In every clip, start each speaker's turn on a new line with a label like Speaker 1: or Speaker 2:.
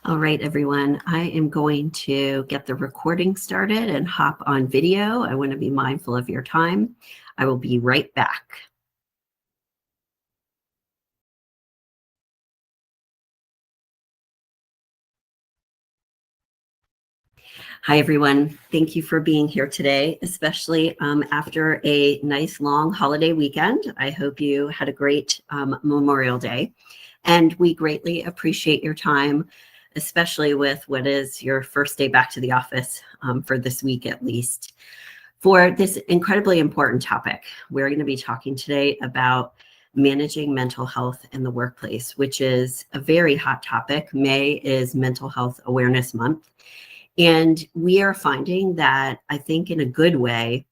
Speaker 1: All right, everyone, I am going to get the recording started and hop on video. I want to be mindful of your time. I will be right back. Hi, everyone. Thank you for being here today, especially after a nice long holiday weekend. I hope you had a great Memorial Day, and we greatly appreciate your time, especially with what is your first day back to the office for this week at least. For this incredibly important topic, we're going to be talking today about managing mental health in the workplace, which is a very hot topic. May is Mental Health Awareness Month. And we are finding that, I think in a good way,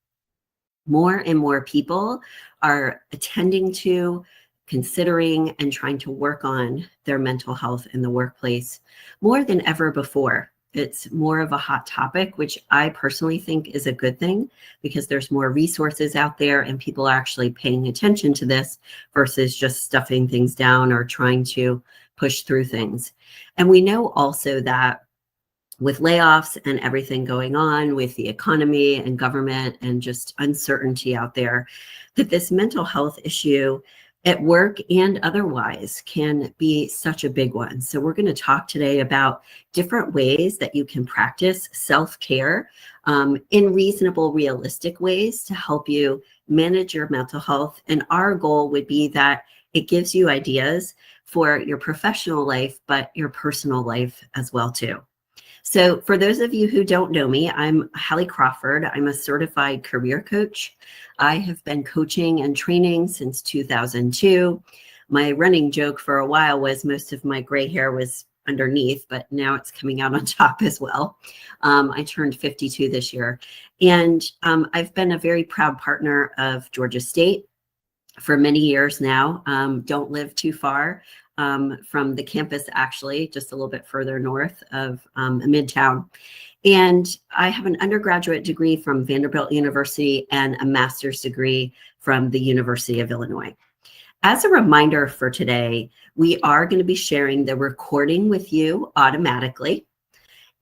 Speaker 1: more and more people are attending to, considering, and trying to work on their mental health in the workplace more than ever before. It's more of a hot topic, which I personally think is a good thing because there's more resources out there and people are actually paying attention to this versus just stuffing things down or trying to push through things. And we know also that with layoffs and everything going on with the economy and government and just uncertainty out there, that this mental health issue at work and otherwise can be such a big one. So we're going to talk today about different ways that you can practice self-care in reasonable, realistic ways to help you manage your mental health. And our goal would be that it gives you ideas for your professional life, but your personal life as well too. So for those of you who don't know me, I'm Hallie Crawford. I'm a certified career coach. I have been coaching and training since 2002. My running joke for a while was most of my gray hair was underneath, but now it's coming out on top as well. I turned 52 this year. And I've been a very proud partner of Georgia State for many years now. Don't live too far from the campus, actually, just a little bit further north of Midtown. And I have an undergraduate degree from Vanderbilt University and a master's degree from the University of Illinois. As a reminder for today, we are going to be sharing the recording with you automatically.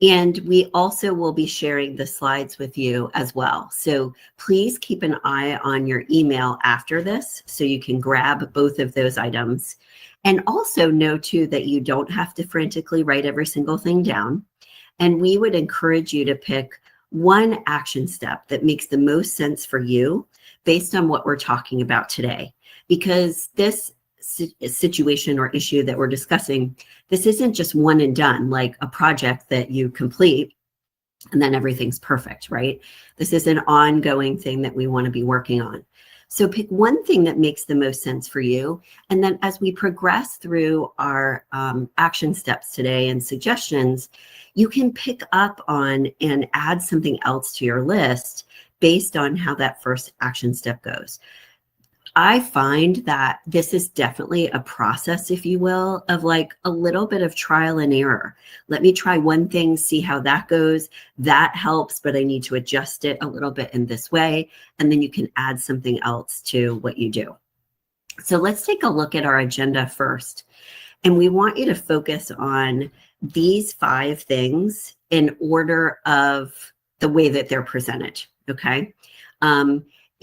Speaker 1: And we also will be sharing the slides with you as well. So please keep an eye on your email after this so you can grab both of those items. And also know too that you don't have to frantically write every single thing down. And we would encourage you to pick one action step that makes the most sense for you based on what we're talking about today. Because this situation or issue that we're discussing, this isn't just one and done, like a project that you complete and then everything's perfect, right? This is an ongoing thing that we want to be working on. So pick one thing that makes the most sense for you. And then as we progress through our action steps today and suggestions, you can pick up on and add something else to your list based on how that first action step goes. I find that this is definitely a process, if you will, of like a little bit of trial and error. Let me try one thing, see how that goes. That helps, but I need to adjust it a little bit in this way. And then you can add something else to what you do. So let's take a look at our agenda first. And we want you to focus on these 5 things in order of the way that they're presented, okay?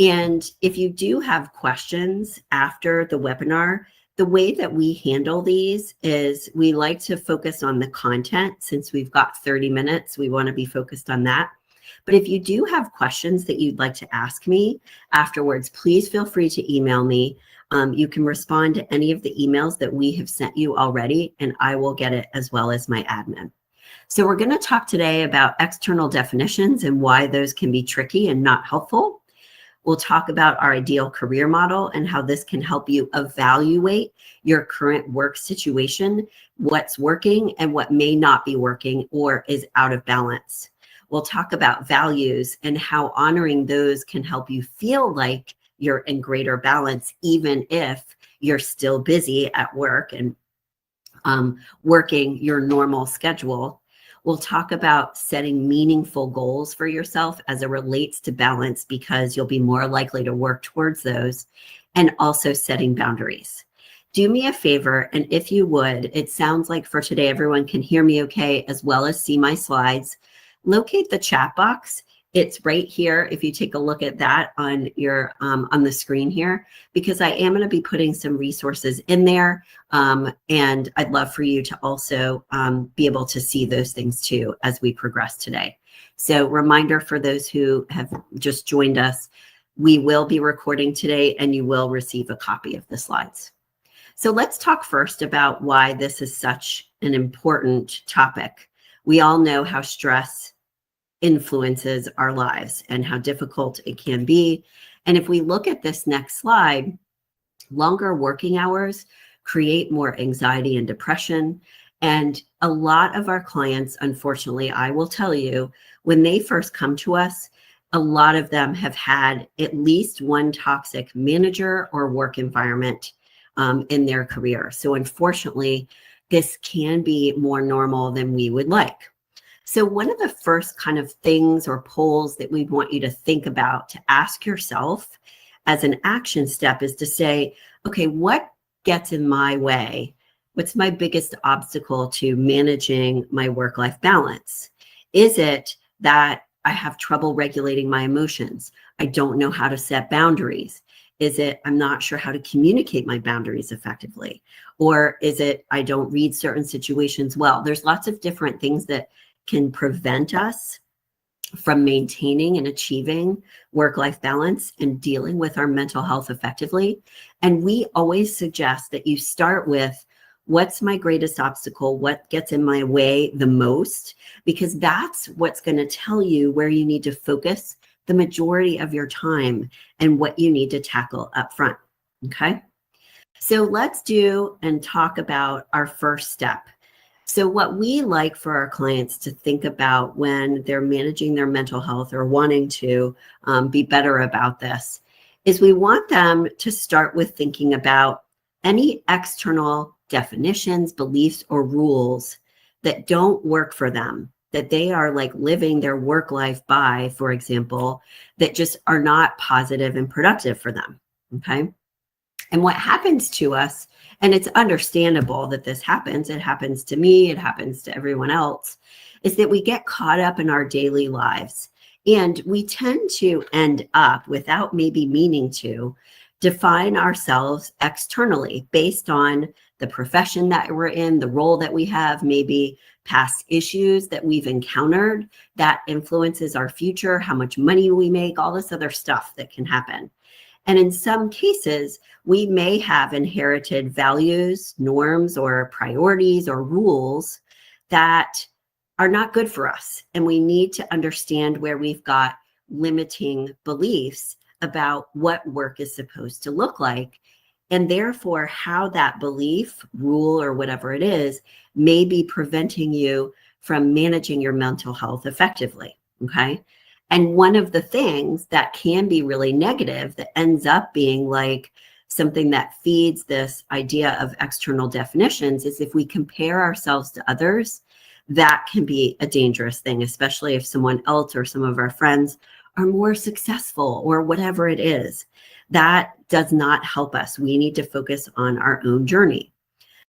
Speaker 1: And if you do have questions after the webinar, the way that we handle these is we like to focus on the content. Since we've got 30 minutes, we want to be focused on that. But if you do have questions that you'd like to ask me afterwards, please feel free to email me. You can respond to any of the emails that we have sent you already, and I will get it as well as my admin. So we're going to talk today about external definitions and why those can be tricky and not helpful. We'll talk about our ideal career model and how this can help you evaluate your current work situation, what's working and what may not be working or is out of balance. We'll talk about values and how honoring those can help you feel like you're in greater balance, even if you're still busy at work and working your normal schedule. We'll talk about setting meaningful goals for yourself as it relates to balance, because you'll be more likely to work towards those, and also setting boundaries. Do me a favor, and if you would, it sounds like for today everyone can hear me okay as well as see my slides. Locate the chat box. It's right here if you take a look at that on your on the screen here, because I am going to be putting some resources in there, and I'd love for you to also be able to see those things too as we progress today. So reminder for those who have just joined us, we will be recording today and you will receive a copy of the slides. So let's talk first about why this is such an important topic. We all know how stress influences our lives and how difficult it can be. And if we look at this next slide, longer working hours create more anxiety and depression. And a lot of our clients, unfortunately, I will tell you, when they first come to us, a lot of them have had at least one toxic manager or work environment in their career. So unfortunately, this can be more normal than we would like. So one of the first kind of things or polls that we want you to think about, to ask yourself as an action step, is to say, okay, what gets in my way? What's my biggest obstacle to managing my work-life balance? Is it that I have trouble regulating my emotions? I don't know how to set boundaries. Is it I'm not sure how to communicate my boundaries effectively? Or is it I don't read certain situations well? There's lots of different things that can prevent us from maintaining and achieving work-life balance and dealing with our mental health effectively. And we always suggest that you start with, what's my greatest obstacle? What gets in my way the most? Because that's what's going to tell you where you need to focus the majority of your time and what you need to tackle up front. Okay. So let's do and talk about our first step. So what we like for our clients to think about when they're managing their mental health or wanting to be better about this is we want them to start with thinking about any external definitions, beliefs, or rules that don't work for them, that they are like living their work life by, for example, that just are not positive and productive for them. Okay. And what happens to us, and it's understandable that this happens, it happens to me, it happens to everyone else, is that we get caught up in our daily lives. And we tend to end up, without maybe meaning to, define ourselves externally based on the profession that we're in, the role that we have, maybe past issues that we've encountered that influences our future, how much money we make, all this other stuff that can happen. And in some cases, we may have inherited values, norms, or priorities or rules that are not good for us. And we need to understand where we've got limiting beliefs about what work is supposed to look like. And therefore, how that belief, rule, or whatever it is, may be preventing you from managing your mental health effectively. Okay. And one of the things that can be really negative that ends up being like something that feeds this idea of external definitions is if we compare ourselves to others, that can be a dangerous thing, especially if someone else or some of our friends are more successful or whatever it is. That does not help us. We need to focus on our own journey.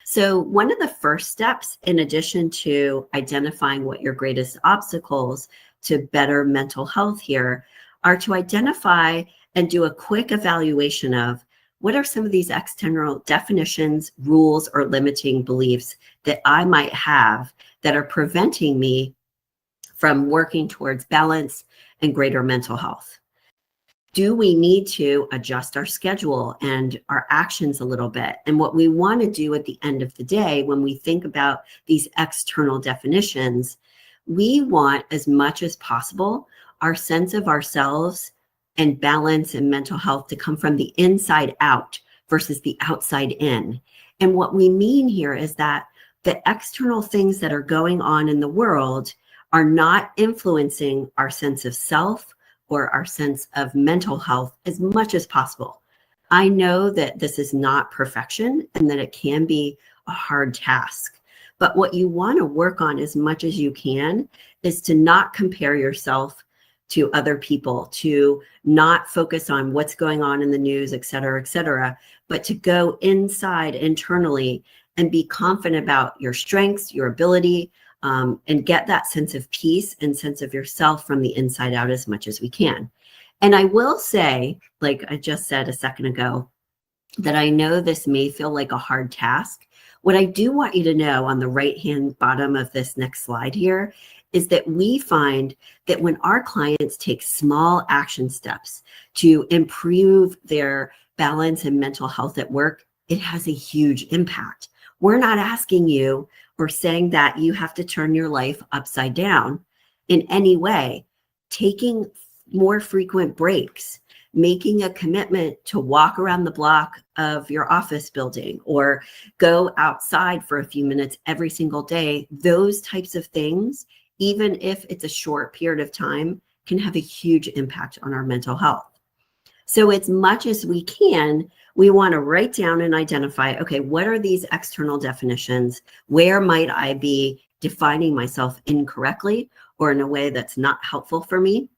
Speaker 1: So one of the first steps, in addition to identifying what your greatest obstacles to better mental health here, are to identify and do a quick evaluation of what are some of these external definitions, rules, or limiting beliefs that I might have that are preventing me from working towards balance and greater mental health. Do we need to adjust our schedule and our actions a little bit? And what we want to do at the end of the day, when we think about these external definitions, we want, as much as possible, our sense of ourselves and balance and mental health to come from the inside out versus the outside in. And what we mean here is that the external things that are going on in the world are not influencing our sense of self or our sense of mental health as much as possible. I know that this is not perfection and that it can be a hard task. But what you want to work on as much as you can is to not compare yourself to other people, to not focus on what's going on in the news, et cetera, but to go inside internally and be confident about your strengths, your ability, and get that sense of peace and sense of yourself from the inside out as much as we can. And I will say, like I just said a second ago, that I know this may feel like a hard task. What I do want you to know on the right-hand bottom of this next slide here is that we find that when our clients take small action steps to improve their balance and mental health at work, it has a huge impact. We're not asking you or saying that you have to turn your life upside down in any way. Taking more frequent breaks, making a commitment to walk around the block of your office building or go outside for a few minutes every single day, those types of things, even if it's a short period of time, can have a huge impact on our mental health. So as much as we can, we want to write down and identify, okay, what are these external definitions? Where might I be defining myself incorrectly or in a way that's not helpful for me?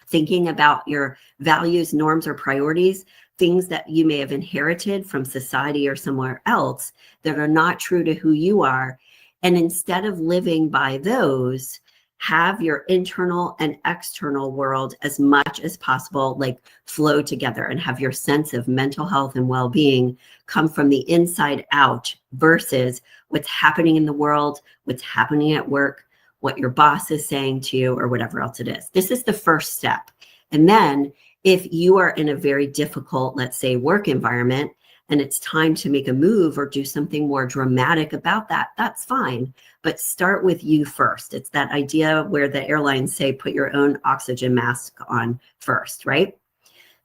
Speaker 1: Thinking about your values, norms, or priorities, things that you may have inherited from society or somewhere else that are not true to who you are. And instead of living by those, have your internal and external world as much as possible, like flow together and have your sense of mental health and well-being come from the inside out versus what's happening in the world, what's happening at work, what your boss is saying to you, or whatever else it is. This is the first step. And then if you are in a very difficult, let's say, work environment, and it's time to make a move or do something more dramatic about that, that's fine. But start with you first. It's that idea where the airlines say, put your own oxygen mask on first, right?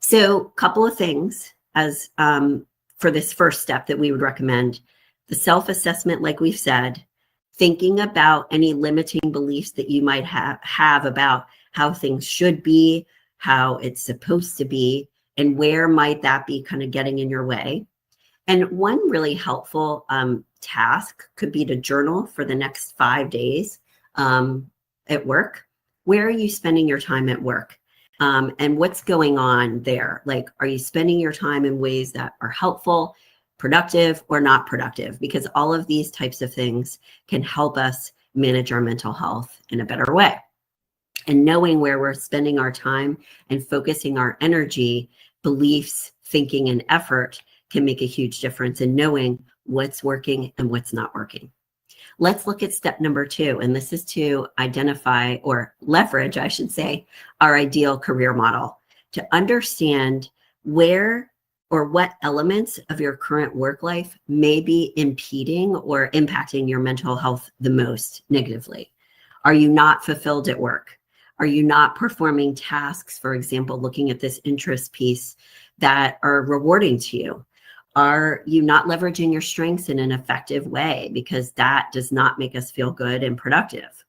Speaker 1: So a couple of things as for this first step that we would recommend. The self-assessment, like we've said, thinking about any limiting beliefs that you might have about how things should be, how it's supposed to be, and where might that be kind of getting in your way. And one really helpful task could be to journal for the next 5 days at work. Where are you spending your time at work? And what's going on there? Like, are you spending your time in ways that are helpful, productive, or not productive? Because all of these types of things can help us manage our mental health in a better way. And knowing where we're spending our time and focusing our energy, beliefs, thinking, and effort can make a huge difference in knowing what's working and what's not working. Let's look at step number 2, and this is to identify or leverage, I should say, our ideal career model to understand where or what elements of your current work life may be impeding or impacting your mental health the most negatively. Are you not fulfilled at work? Are you not performing tasks, for example, looking at this interest piece, that are rewarding to you? Are you not leveraging your strengths in an effective way? Because that does not make us feel good and productive.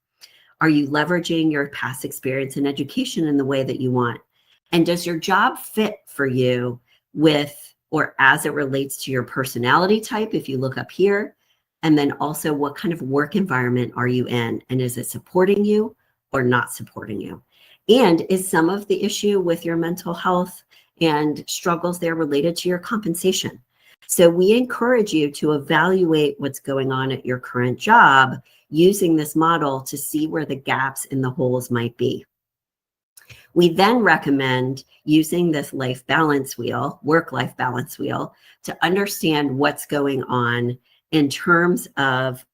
Speaker 1: Are you leveraging your past experience and education in the way that you want? And does your job fit for you with or as it relates to your personality type, if you look up here? And then also, what kind of work environment are you in? And is it supporting you or not supporting you? And is some of the issue with your mental health and struggles there related to your compensation? So we encourage you to evaluate what's going on at your current job using this model to see where the gaps in the holes might be. We then recommend using this life balance wheel, work-life balance wheel, to understand what's going on in terms of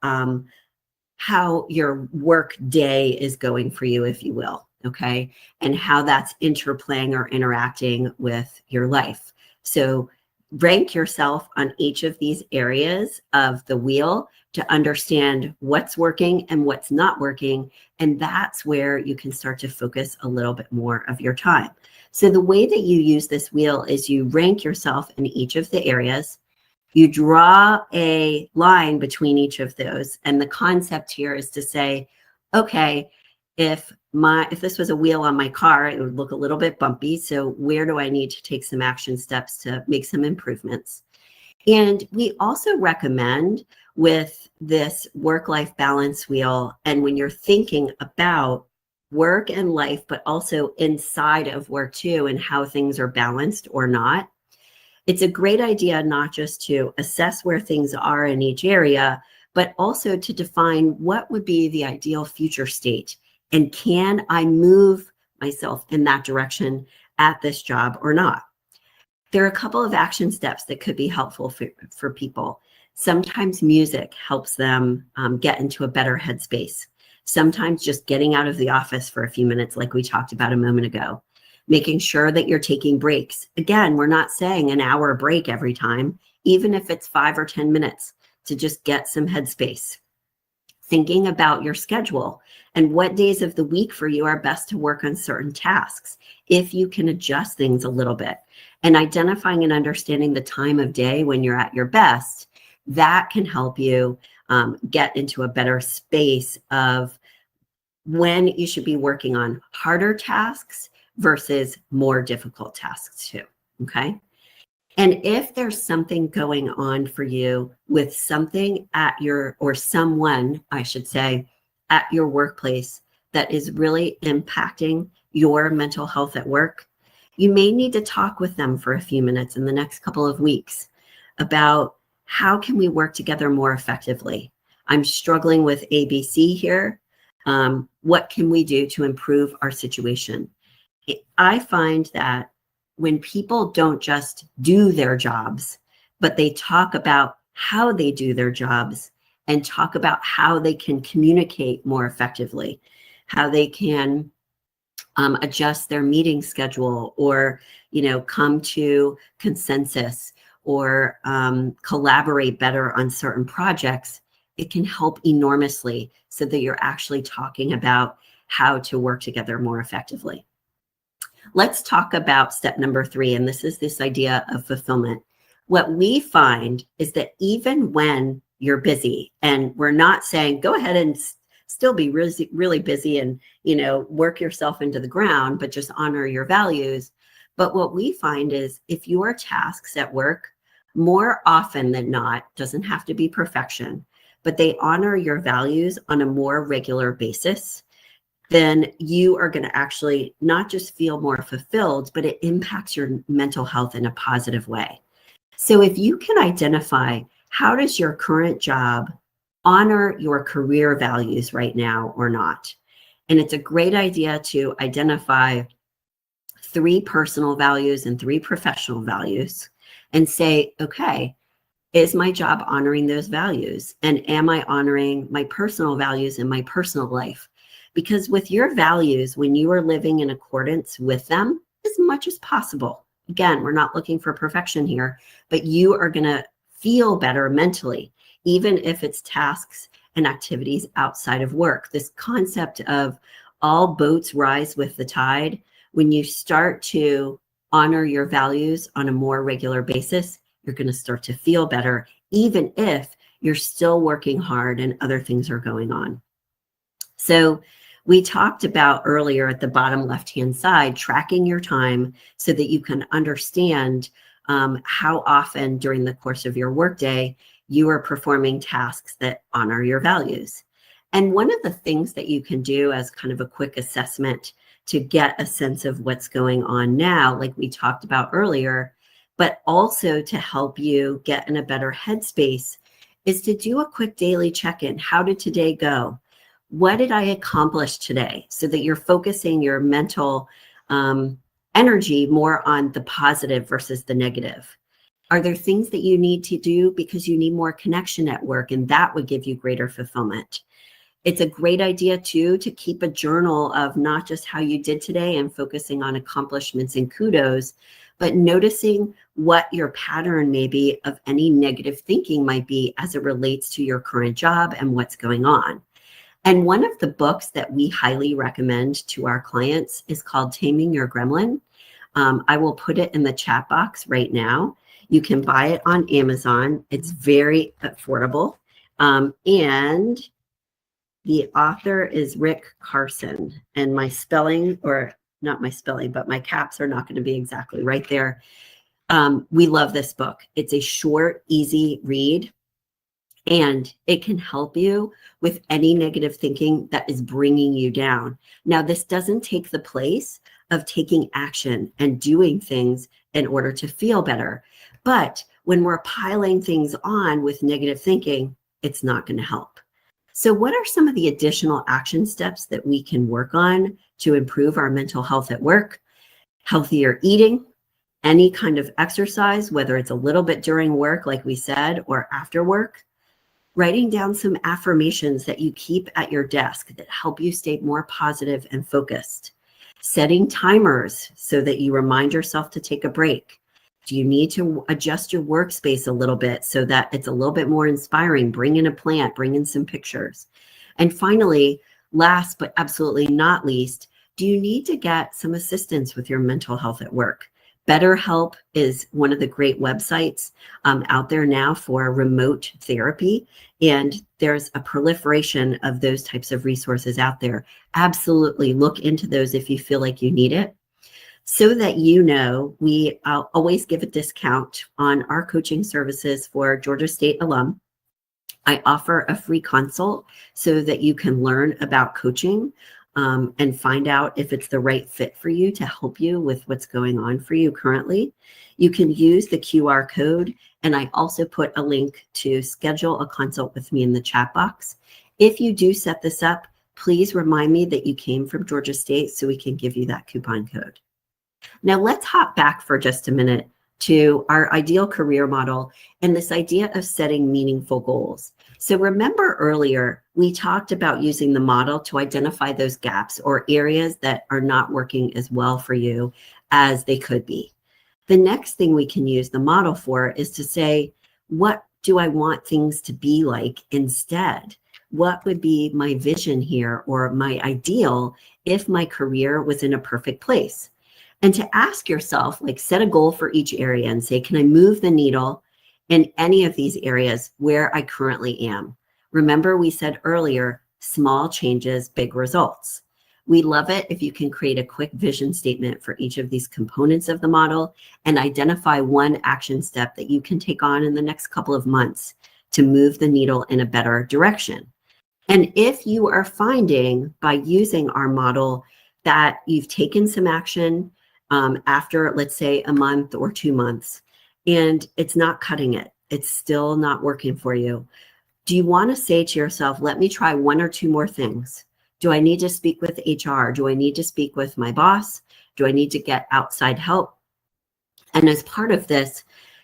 Speaker 1: how your work day is going for you, if you will, okay? And how that's interplaying or interacting with your life. So rank yourself on each of these areas of the wheel to understand what's working and what's not working. And that's where you can start to focus a little bit more of your time. So the way that you use this wheel is you rank yourself in each of the areas. You draw a line between each of those. And the concept here is to say, okay, if this was a wheel on my car, it would look a little bit bumpy. So where do I need to take some action steps to make some improvements? And we also recommend with this work-life balance wheel, and when you're thinking about work and life, but also inside of work too, and how things are balanced or not. It's a great idea not just to assess where things are in each area, but also to define what would be the ideal future state. And can I move myself in that direction at this job or not? There are a couple of action steps that could be helpful for people. Sometimes music helps them get into a better headspace. Sometimes just getting out of the office for a few minutes, like we talked about a moment ago. Making sure that you're taking breaks. Again, we're not saying an hour break every time, even if it's 5 or 10 minutes to just get some headspace. Thinking about your schedule and what days of the week for you are best to work on certain tasks, if you can adjust things a little bit. And identifying and understanding the time of day when you're at your best, that can help you get into a better space of when you should be working on harder tasks versus more difficult tasks too, okay? And if there's something going on for you with something at your, or someone, I should say, at your workplace that is really impacting your mental health at work, you may need to talk with them for a few minutes in the next couple of weeks about how can we work together more effectively. I'm struggling with ABC here. What can we do to improve our situation? I find that when people don't just do their jobs, but they talk about how they do their jobs and talk about how they can communicate more effectively, how they can adjust their meeting schedule, or come to consensus, or collaborate better on certain projects, it can help enormously so that you're actually talking about how to work together more effectively. Let's talk about step number 3, and this is this idea of fulfillment. What we find is that even when you're busy, and we're not saying go ahead and still be really, really busy and work yourself into the ground, but just honor your values. But what we find is if your tasks at work, more often than not, doesn't have to be perfection, but they honor your values on a more regular basis, then you are going to actually not just feel more fulfilled, but it impacts your mental health in a positive way. So if you can identify, how does your current job honor your career values right now or not? And it's a great idea to identify 3 personal values and 3 professional values and say, okay, is my job honoring those values? And am I honoring my personal values in my personal life? Because with your values, when you are living in accordance with them as much as possible, again, we're not looking for perfection here, but you are going to feel better mentally, even if it's tasks and activities outside of work. This concept of all boats rise with the tide, when you start to honor your values on a more regular basis, you're going to start to feel better, even if you're still working hard and other things are going on. So we talked about earlier at the bottom left-hand side, tracking your time so that you can understand how often during the course of your workday you are performing tasks that honor your values. And one of the things that you can do as kind of a quick assessment to get a sense of what's going on now, like we talked about earlier, but also to help you get in a better headspace, is to do a quick daily check-in. How did today go? What did I accomplish today? So that you're focusing your mental energy more on the positive versus the negative. Are there things that you need to do because you need more connection at work, and that would give you greater fulfillment? It's a great idea too to keep a journal of not just how you did today and focusing on accomplishments and kudos, but noticing what your pattern may be of any negative thinking might be as it relates to your current job and what's going on. And one of the books that we highly recommend to our clients is called Taming Your Gremlin. I will put it in the chat box right now. You can buy it on Amazon. It's very affordable. And the author is Rick Carson. And my spelling, or not my spelling, but my caps are not going to be exactly right there. We love this book. It's a short, easy read. and it can help you with any negative thinking that is bringing you down. Now, this doesn't take the place of taking action and doing things in order to feel better. But when we're piling things on with negative thinking, it's not going to help. So what are some of the additional action steps that we can work on to improve our mental health at work? Healthier eating, any kind of exercise, whether it's a little bit during work, like we said, or after work. Writing down some affirmations that you keep at your desk that help you stay more positive and focused. Setting timers so that you remind yourself to take a break. Do you need to adjust your workspace a little bit so that it's a little bit more inspiring? Bring in a plant, bring in some pictures. And finally, last but absolutely not least, do you need to get some assistance with your mental health at work? BetterHelp is one of the great websites out there now for remote therapy, and there's a proliferation of those types of resources out there. Absolutely look into those if you feel like you need it. So that you know, we always give a discount on our coaching services for Georgia State alum. I offer a free consult so that you can learn about coaching and find out if it's the right fit for you to help you with what's going on for you currently. You can use the QR code, and I also put a link to schedule a consult with me in the chat box. If you do set this up, please remind me that you came from Georgia State so we can give you that coupon code. Now let's hop back for just a minute to our ideal career model and this idea of setting meaningful goals. So remember earlier, we talked about using the model to identify those gaps or areas that are not working as well for you as they could be. The next thing we can use the model for is to say, what do I want things to be like instead? What would be my vision here or my ideal if my career was in a perfect place? And to ask yourself, like set a goal for each area and say, can I move the needle in any of these areas where I currently am? Remember, we said earlier, small changes, big results. We love it if you can create a quick vision statement for each of these components of the model and identify one action step that you can take on in the next couple of months to move the needle in a better direction. And if you are finding by using our model that you've taken some action, after, let's say, a month or 2 months, and it's not cutting it, it's still not working for you, do you want to say to yourself, let me try 1 or 2 more things? Do I need to speak with HR? Do I need to speak with my boss? Do I need to get outside help? And as part of this,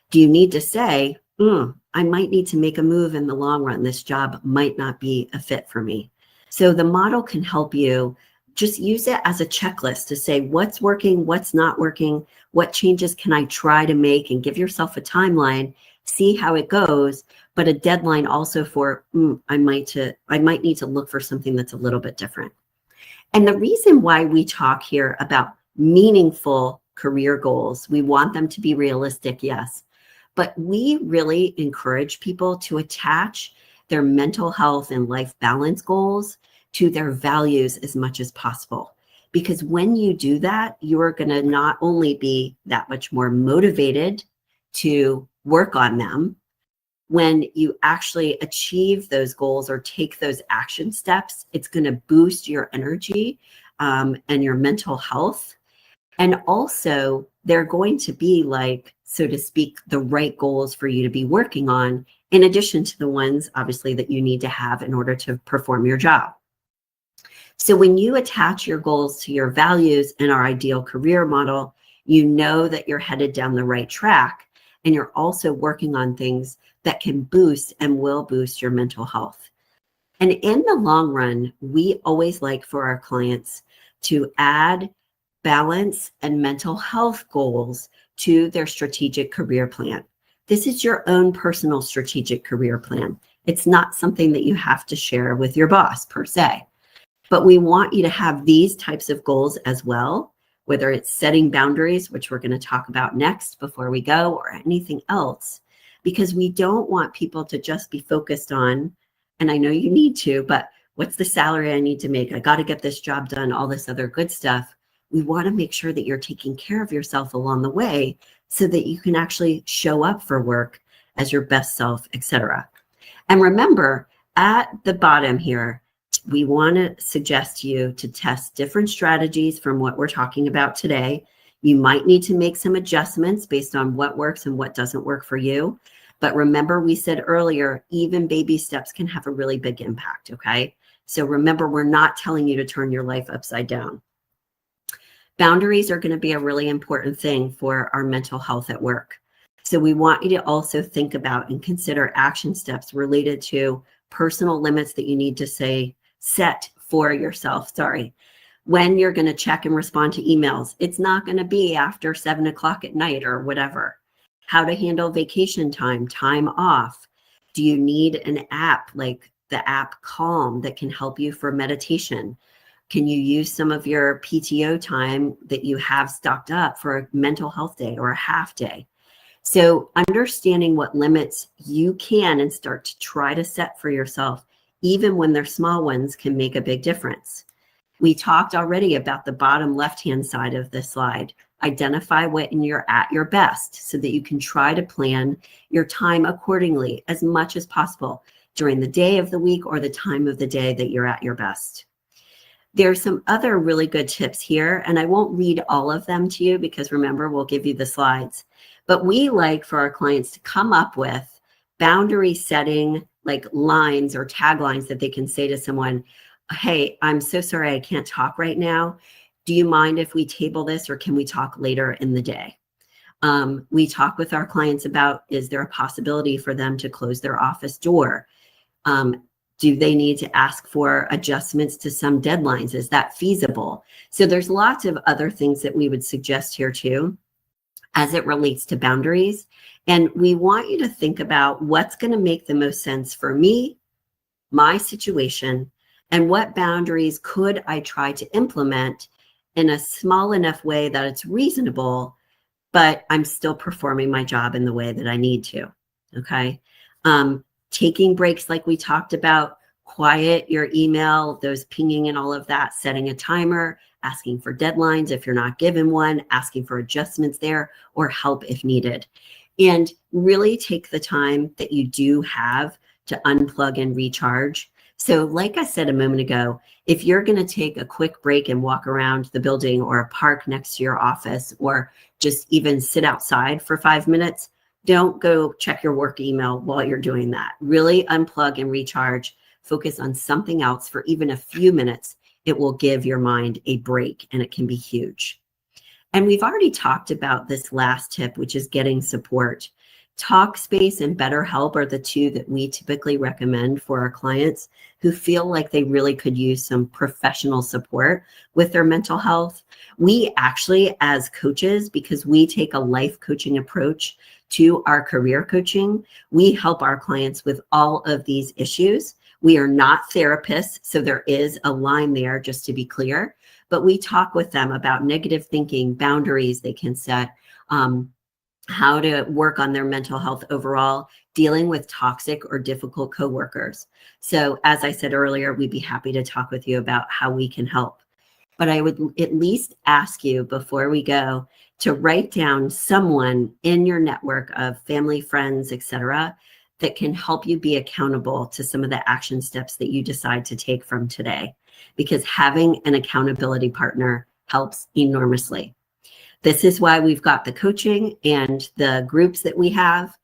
Speaker 1: do you need to say, I might need to make a move in the long run. This job might not be a fit for me. So the model can help you. Just use it as a checklist to say what's working, what's not working, what changes can I try to make, and give yourself a timeline, see how it goes, but a deadline also for I might need to look for something that's a little bit different. And the reason why we talk here about meaningful career goals, we want them to be realistic, yes, but we really encourage people to attach their mental health and life balance goals to their values as much as possible. Because when you do that, you're going to not only be that much more motivated to work on them, when you actually achieve those goals or take those action steps, it's going to boost your energy and your mental health. And also, they're going to be like, so to speak, the right goals for you to be working on, in addition to the ones, obviously, that you need to have in order to perform your job. So when you attach your goals to your values in our ideal career model, you know that you're headed down the right track, and you're also working on things that can boost and will boost your mental health. And in the long run, we always like for our clients to add balance and mental health goals to their strategic career plan. This is your own personal strategic career plan. It's not something that you have to share with your boss per se. But we want you to have these types of goals as well, whether it's setting boundaries, which we're going to talk about next before we go, or anything else, because we don't want people to just be focused on, and I know you need to, but what's the salary I need to make? I got to get this job done, all this other good stuff. We want to make sure that you're taking care of yourself along the way so that you can actually show up for work as your best self, etc. And remember, at the bottom here, we want to suggest to you to test different strategies from what we're talking about today. You might need to make some adjustments based on what works and what doesn't work for you. But remember, we said earlier, even baby steps can have a really big impact, okay? So remember, we're not telling you to turn your life upside down. Boundaries are going to be a really important thing for our mental health at work. So we want you to also think about and consider action steps related to personal limits that you need to set for yourself. When you're going to check and respond to emails. It's not going to be after 7 o'clock at night or whatever. How to handle vacation time off. Do you need an app like the app Calm that can help you for meditation? Can you use some of your PTO time that you have stocked up for a mental health day or a half day? So understanding what limits you can and start to try to set for yourself, even when they're small ones, can make a big difference. We talked already about the bottom left-hand side of this slide. Identify when you're at your best so that you can try to plan your time accordingly as much as possible during the day of the week or the time of the day that you're at your best. There's some other really good tips here, and I won't read all of them to you because remember, we'll give you the slides. But we like for our clients to come up with boundary setting, like lines or taglines that they can say to someone, hey, I'm so sorry I can't talk right now. Do you mind if we table this, or can we talk later in the day? We talk with our clients about, is there a possibility for them to close their office door? Do they need to ask for adjustments to some deadlines? Is that feasible? So there's lots of other things that we would suggest here too, as it relates to boundaries. And we want you to think about what's going to make the most sense for me, my situation, and what boundaries could I try to implement in a small enough way that it's reasonable, but I'm still performing my job in the way that I need to, okay? Taking breaks like we talked about, quiet your email, those pinging and all of that, setting a timer, asking for deadlines if you're not given one, asking for adjustments there or help if needed. And really take the time that you do have to unplug and recharge. So like I said a moment ago, if you're going to take a quick break and walk around the building or a park next to your office, or just even sit outside for 5 minutes, don't go check your work email while you're doing that. Really unplug and recharge. Focus on something else for even a few minutes. It will give your mind a break, and it can be huge. And we've already talked about this last tip, which is getting support. Talkspace and BetterHelp are the two that we typically recommend for our clients who feel like they really could use some professional support with their mental health. We actually, as coaches, because we take a life coaching approach to our career coaching, we help our clients with all of these issues. We are not therapists, so there is a line there, just to be clear, but we talk with them about negative thinking, boundaries they can set, how to work on their mental health overall, dealing with toxic or difficult coworkers. So as I said earlier, we'd be happy to talk with you about how we can help. But I would at least ask you before we go to write down someone in your network of family, friends, etc., that can help you be accountable to some of the action steps that you decide to take from today, because having an accountability partner helps enormously. This is why we've got the coaching and the groups that we have.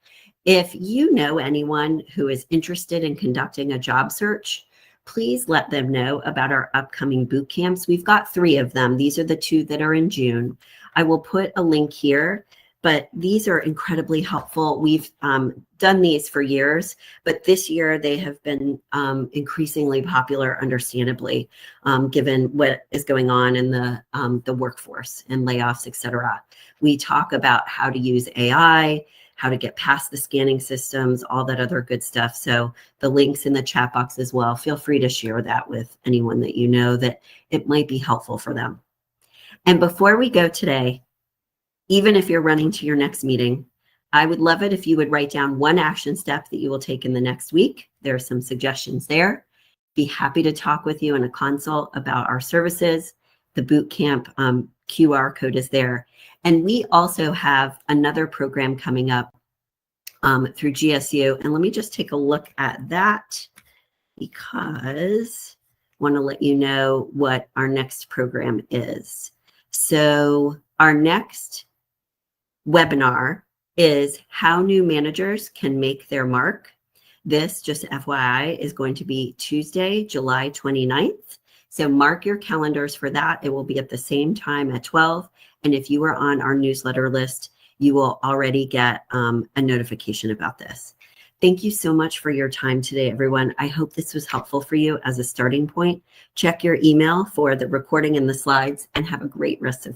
Speaker 1: If you know anyone who is interested in conducting a job search, please let them know about our upcoming boot camps. We've got 3 of them. These are the 2 that are in June. I will put a link here, but these are incredibly helpful. We've done these for years, but this year they have been increasingly popular, understandably, given what is going on in the workforce and layoffs, et cetera. We talk about how to use AI, how to get past the scanning systems, all that other good stuff. So the link's in the chat box as well. Feel free to share that with anyone that you know that it might be helpful for them. And before we go today, even if you're running to your next meeting, I would love it if you would write down one action step that you will take in the next week. There are some suggestions there. Be happy to talk with you in a consult about our services. The bootcamp QR code is there. And we also have another program coming up through GSU. And let me just take a look at that because I want to let you know what our next program is. So our next webinar is how new managers can make their mark. This, just FYI, is going to be Tuesday, July 29th. So mark your calendars for that. It will be at the same time at 12. And if you are on our newsletter list, you will already get a notification about this. Thank you so much for your time today, everyone. I hope this was helpful for you as a starting point. Check your email for the recording and the slides, and have a great rest of